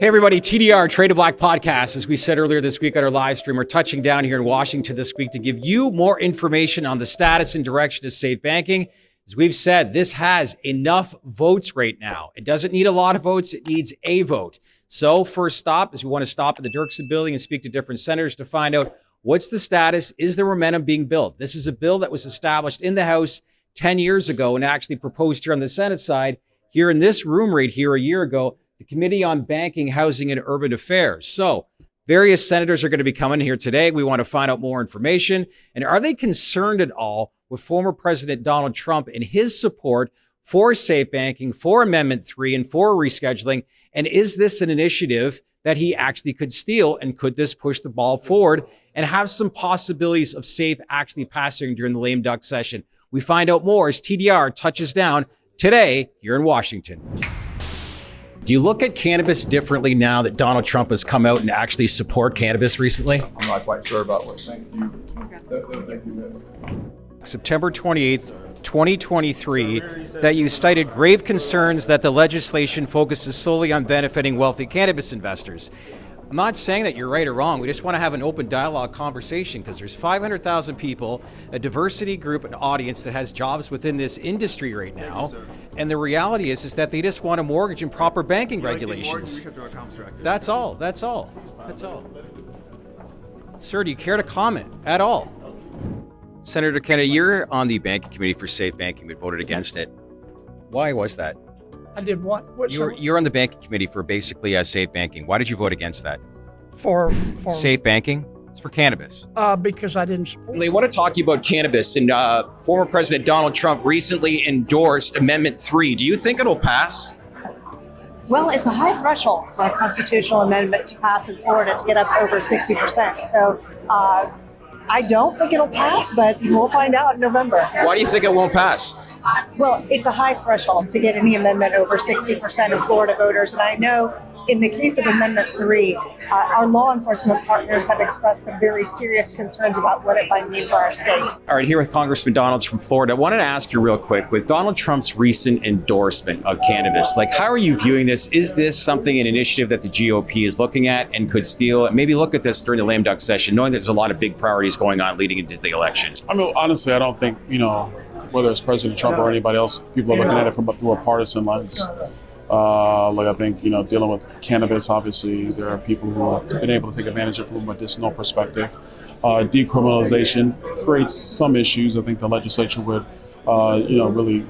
Hey everybody, TDR, Trade to Black podcast. As we said earlier this week on our live stream, we're touching down here in Washington this week to give you more information on the status and direction of safe banking. As we've said, this has enough votes right now. It doesn't need a lot of votes, it needs a vote. So first stop is we want to stop at the Dirksen building and speak to different senators to find out what's the status, is there momentum being built? This is a bill that was established in the House 10 years ago and actually proposed here on the Senate side, here in this room right here a year ago, the Committee on Banking, Housing, and Urban Affairs. So various senators are going to be coming here today. We want to find out more information. And are they concerned at all with former President Donald Trump and his support for safe banking, for Amendment 3, and for rescheduling? And is this an initiative that he actually could steal? And could this push the ball forward and have some possibilities of safe actually passing during the lame duck session? We find out more as TDR touches down today here in Washington. Do you look at cannabis differently now that Donald Trump has come out and actually support cannabis recently? I'm not quite sure about what. Thank you. September 28th, 2023, that you cited grave concerns that the legislation focuses solely on benefiting wealthy cannabis investors. I'm not saying that you're right or wrong. We just want to have an open dialogue conversation because there's 500,000 people, a diversity group, an audience that has jobs within this industry right now. And the reality is that they just want a mortgage and proper banking regulations. That's all. Sir, do you care to comment at all? Senator Kennedy, you're on the banking committee for safe banking, but voted against it. Why was that? I did what? You're on the banking committee for basically safe banking. Why did you vote against that? For safe banking? It's for cannabis. Because I didn't support. They want to talk to you about cannabis, and former President Donald Trump recently endorsed Amendment 3. Do you think it'll pass? Well, it's a high threshold for a constitutional amendment to pass in Florida to get up over 60%. So I don't think it'll pass, but we'll find out in November. Why do you think it won't pass? Well, it's a high threshold to get any amendment over 60% of Florida voters. And I know in the case of Amendment 3, our law enforcement partners have expressed some very serious concerns about what it might mean for our state. All right, here with Congressman Donalds from Florida. I wanted to ask you real quick, with Donald Trump's recent endorsement of cannabis, how are you viewing this? Is this something, an initiative that the GOP is looking at and could steal? Maybe look at this during the lame duck session, knowing that there's a lot of big priorities going on leading into the election. I mean, honestly, I don't think, whether it's President Trump or anybody else, people are looking at it through a partisan lens. I think, dealing with cannabis, obviously, there are people who have been able to take advantage of it from a medicinal perspective. Decriminalization creates some issues. I think the legislature would, really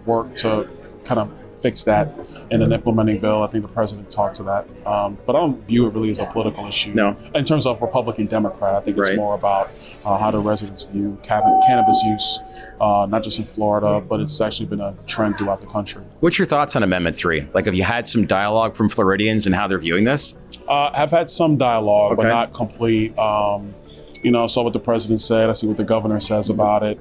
work to kind of fix that in an implementing bill. I think the president talked to that. But I don't view it really as a political issue. No. In terms of Republican, Democrat, I think it's more about how do residents view cannabis use, not just in Florida, but it's actually been a trend throughout the country. What's your thoughts on Amendment 3? Have you had some dialogue from Floridians and how they're viewing this? I've had some dialogue, but not complete. I saw what the president said. I see what the governor says about it.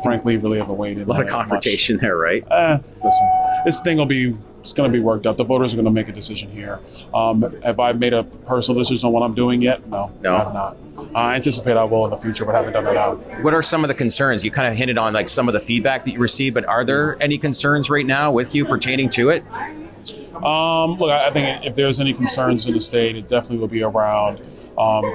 Frankly, really haven't weighed in. A lot of confrontation there, right? Listen, this thing it's going to be worked out. The voters are going to make a decision here. Have I made a personal decision on what I'm doing yet? No. I have not. I anticipate I will in the future, but haven't done it now. What are some of the concerns? You kind of hinted on some of the feedback that you received, but are there any concerns right now with you pertaining to it? Look, I think if there's any concerns in the state, it definitely will be around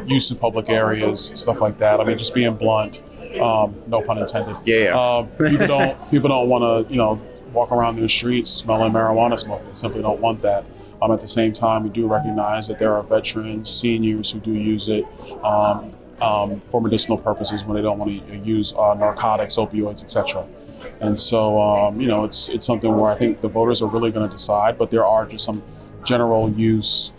use in public areas, stuff like that. I mean, just being blunt, no pun intended. Yeah. People don't want to, walk around the streets smelling marijuana smoke. They simply don't want that. At the same time, we do recognize that there are veterans, seniors who do use it for medicinal purposes when they don't want to use narcotics, opioids, etc. And so, it's something where I think the voters are really going to decide, but there are just some general use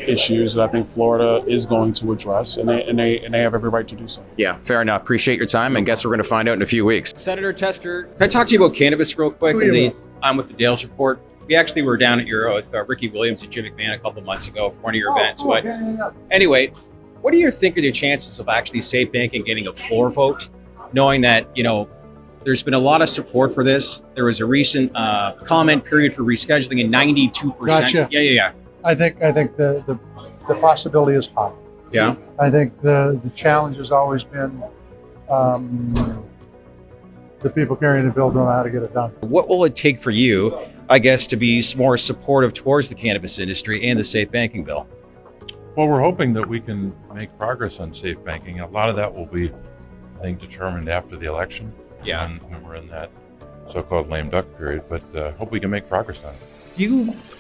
issues that I think Florida is going to address, and they have every right to do so. Yeah, fair enough. Appreciate your time, and guess we're going to find out in a few weeks. Senator Tester, can I talk to you about cannabis real quick? I'm with the Daines report. We actually were down at your with Ricky Williams and Jim McMahon a couple months ago for one of your events. But anyway, what do you think are the chances of actually safe banking getting a floor vote, knowing that there's been a lot of support for this? There was a recent comment period for rescheduling, and 92%. Gotcha. Yeah. I think the possibility is high. Yeah. I think the challenge has always been the people carrying the bill don't know how to get it done. What will it take for you I guess, to be more supportive towards the cannabis industry and the safe banking bill? Well, we're hoping that we can make progress on safe banking. A lot of that will be, I think, determined after the election. Yeah. When we're in that so-called lame duck period, but hope we can make progress on it.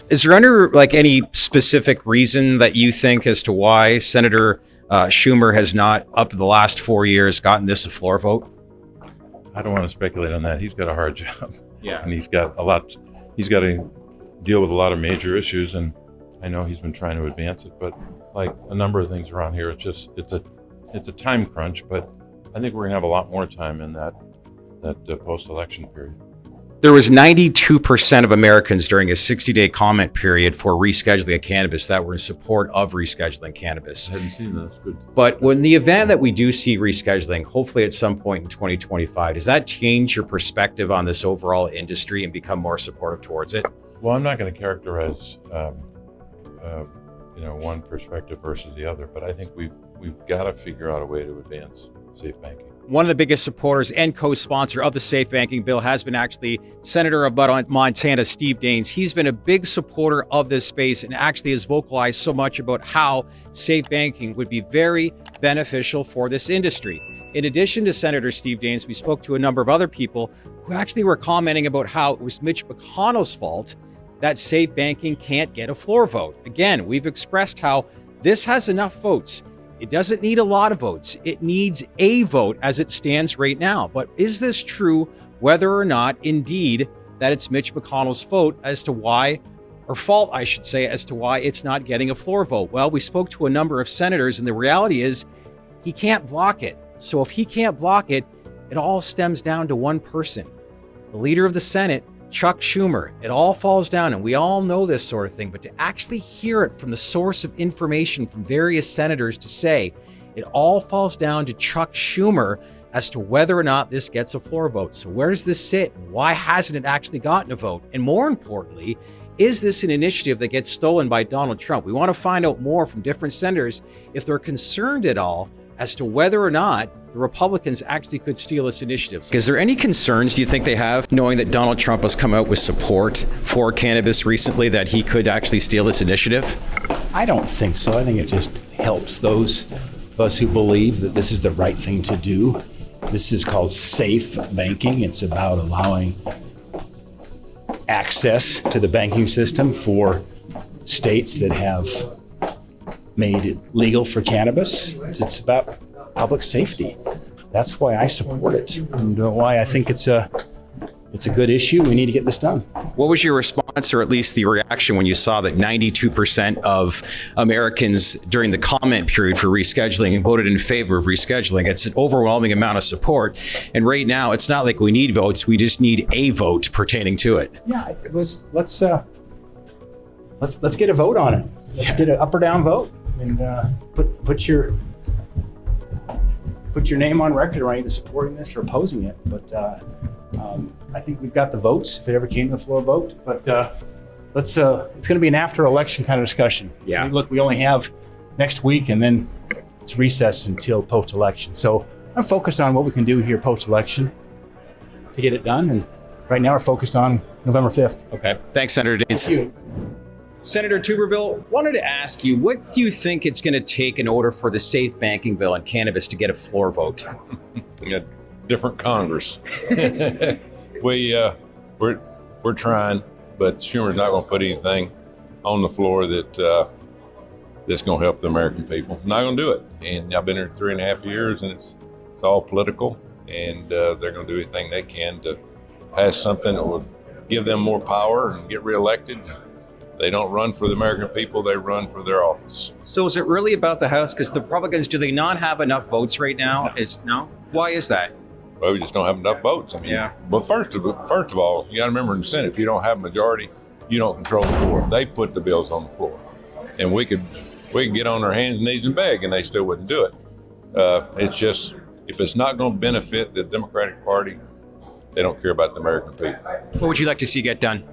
Is there under any specific reason that you think as to why Senator Schumer has not, up in the last 4 years, gotten this a floor vote? I don't want to speculate on that. He's got a hard job. Yeah. And he's got to deal with a lot of major issues, and I know he's been trying to advance it, but like a number of things around here, it's a time crunch, but I think we're gonna have a lot more time in that post-election period. There was 92% of Americans during a 60-day comment period for rescheduling of cannabis that were in support of rescheduling cannabis. I hadn't seen that. That's good. But when the event that we do see rescheduling, hopefully at some point in 2025, does that change your perspective on this overall industry and become more supportive towards it? Well, I'm not going to characterize one perspective versus the other, but I think we've got to figure out a way to advance safe banking. One of the biggest supporters and co-sponsor of the safe banking bill has been actually Senator of Montana, Steve Daines. He's been a big supporter of this space and actually has vocalized so much about how safe banking would be very beneficial for this industry. In addition to Senator Steve Daines, we spoke to a number of other people who actually were commenting about how it was Mitch McConnell's fault that safe banking can't get a floor vote. Again, we've expressed how this has enough votes. It doesn't need a lot of votes. It needs a vote as it stands right now. But is this true, whether or not indeed that it's Mitch McConnell's fault as to why it's not getting a floor vote? Well, we spoke to a number of senators, and the reality is he can't block it. So if he can't block it, it all stems down to one person, the leader of the Senate, Chuck Schumer. It all falls down, and we all know this sort of thing, but to actually hear it from the source of information from various senators to say it all falls down to Chuck Schumer as to whether or not this gets a floor vote. So where does this sit? Why hasn't it actually gotten a vote? And more importantly, is this an initiative that gets stolen by Donald Trump? We want to find out more from different senators if they're concerned at all as to whether or not the Republicans actually could steal this initiative. Is there any concerns, do you think they have, knowing that Donald Trump has come out with support for cannabis recently, that he could actually steal this initiative? I don't think so. I think it just helps those of us who believe that this is the right thing to do. This is called safe banking. It's about allowing access to the banking system for states that have made it legal for cannabis. It's about public safety. That's why I support it, and why I think it's a good issue. We need to get this done. What was your response, or at least the reaction, when you saw that 92% of Americans during the comment period for rescheduling voted in favor of rescheduling? It's an overwhelming amount of support. And right now, it's not like we need votes. We just need a vote pertaining to it. Yeah, let's get a vote on it. Let's get an up or down vote, and put your name on record, or either supporting this or opposing it. But I think we've got the votes if it ever came to the floor vote. But it's going to be an after-election kind of discussion. Yeah. Look, we only have next week, and then it's recessed until post-election. So I'm focused on what we can do here post-election to get it done. And right now we're focused on November 5th. Okay. Thanks, Senator Daines. Thank you. Senator Tuberville, wanted to ask you, what do you think it's going to take in order for the safe banking bill and cannabis to get a floor vote? A different Congress. We're trying, but Schumer's not going to put anything on the floor that's going to help the American people. Not going to do it. And I've been here 3.5 years, and it's all political, and they're going to do anything they can to pass something that will give them more power and get reelected. They don't run for the American people, they run for their office. So is it really about the House? Because the Republicans, do they not have enough votes right now? No? Why is that? Well, we just don't have enough votes. I mean, Yeah. But first of all, you got to remember in the Senate, if you don't have a majority, you don't control the floor. They put the bills on the floor, and we could get on our hands and knees and beg, and they still wouldn't do it. It's just, if it's not going to benefit the Democratic Party, they don't care about the American people. What would you like to see get done?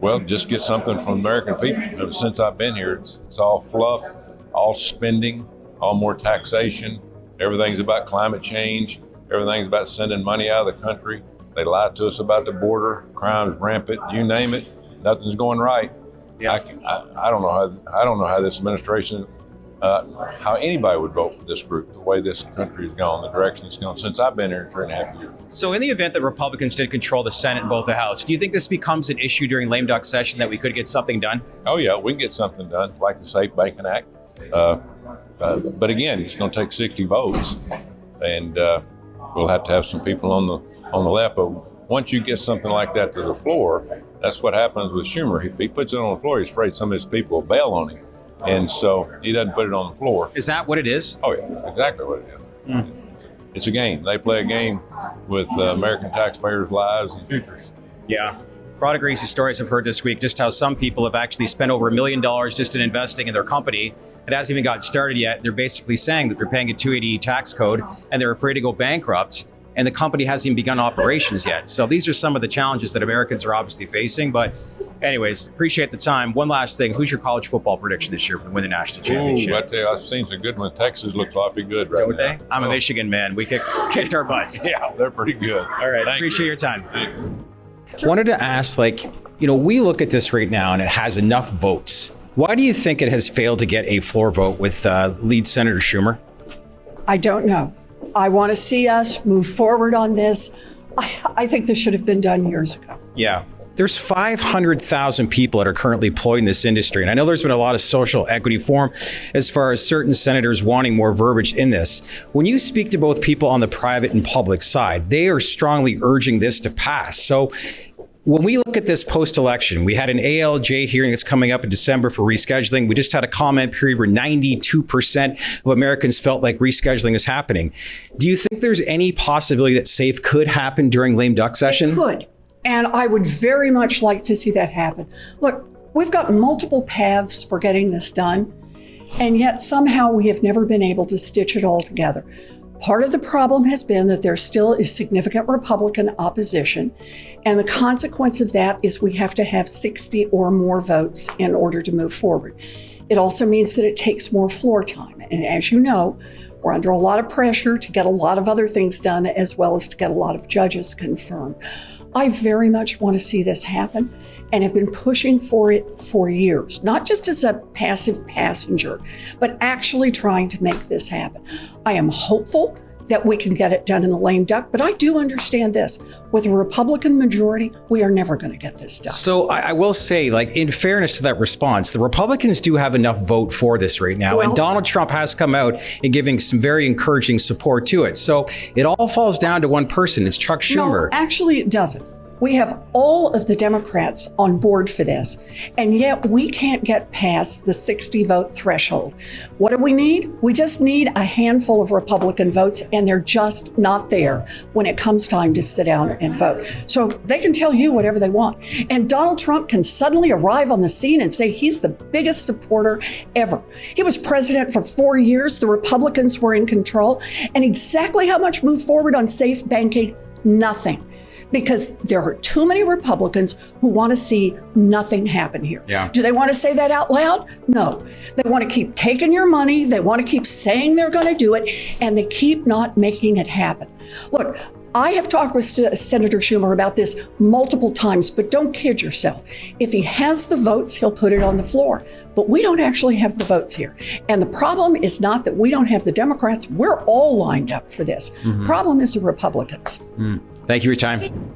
Well, just get something from the American people. Since I've been here, it's all fluff, all spending, all more taxation. Everything's about climate change. Everything's about sending money out of the country. They lied to us about the border, crime's rampant, you name it, nothing's going right. Yeah. I don't know how this administration, how anybody would vote for this group, the way this country has gone, the direction it's gone since I've been here 3.5 years. So in the event that Republicans did control the Senate and both the House, do you think this becomes an issue during lame duck session that we could get something done? Oh yeah, we can get something done, like the Safe Banking Act. But again, it's going to take 60 votes, and we'll have to have some people on the left. But once you get something like that to the floor, that's what happens with Schumer. If he puts it on the floor, he's afraid some of his people will bail on him, and so he doesn't put it on the floor. Is that what it is? Oh yeah, exactly what it is. It's a game. They play a game with American taxpayers' lives and futures. Yeah. A lot of crazy stories I've heard this week, just how some people have actually spent over $1 million just in investing in their company. It hasn't even gotten started yet. They're basically saying that they're paying a 280E tax code and they're afraid to go bankrupt, and the company hasn't even begun operations yet. So these are some of the challenges that Americans are obviously facing. But anyways, appreciate the time. One last thing. Who's your college football prediction this year for win the national championship? Ooh, I tell you, I've seen some good ones. Texas looks awfully good right Don't now. they? I'm a Michigan man. We kicked our butts. Yeah, they're pretty good. All right. Thank Appreciate you. your time. Wanted to ask, we look at this right now and it has enough votes. Why do you think it has failed to get a floor vote with lead Senator Schumer? I don't know. I want to see us move forward on this. I think this should have been done years ago. Yeah. There's 500,000 people that are currently employed in this industry. And I know there's been a lot of social equity forum as far as certain senators wanting more verbiage in this. When you speak to both people on the private and public side, they are strongly urging this to pass. So when we look at this post-election, we had an ALJ hearing that's coming up in December for rescheduling. We just had a comment period where 92% of Americans felt like rescheduling is happening. Do you think there's any possibility that SAFE could happen during lame duck session? It could. And I would very much like to see that happen. Look, we've got multiple paths for getting this done, and yet somehow we have never been able to stitch it all together. Part of the problem has been that there still is significant Republican opposition, and the consequence of that is we have to have 60 or more votes in order to move forward. It also means that it takes more floor time, and as you know, we're under a lot of pressure to get a lot of other things done as well as to get a lot of judges confirmed. I very much want to see this happen and have been pushing for it for years, not just as a passive passenger, but actually trying to make this happen. I am hopeful that we can get it done in the lame duck, but I do understand this. With a Republican majority, we are never going to get this done. So I will say, in fairness to that response, the Republicans do have enough vote for this right now. Well, and Donald Trump has come out and giving some very encouraging support to it. So it all falls down to one person. It's Chuck Schumer. No, actually, it doesn't. We have all of the Democrats on board for this, and yet we can't get past the 60 vote threshold. What do we need? We just need a handful of Republican votes, and they're just not there when it comes time to sit down and vote. So they can tell you whatever they want. And Donald Trump can suddenly arrive on the scene and say he's the biggest supporter ever. He was president for 4 years. The Republicans were in control. And exactly how much moved forward on safe banking? Nothing. Because there are too many Republicans who want to see nothing happen here. Yeah. Do they want to say that out loud? No. They want to keep taking your money. They want to keep saying they're going to do it, and they keep not making it happen. Look, I have talked with Senator Schumer about this multiple times, but don't kid yourself. If he has the votes, he'll put it on the floor. But we don't actually have the votes here. And the problem is not that we don't have the Democrats. We're all lined up for this. Problem is the Republicans. Thank you for your time.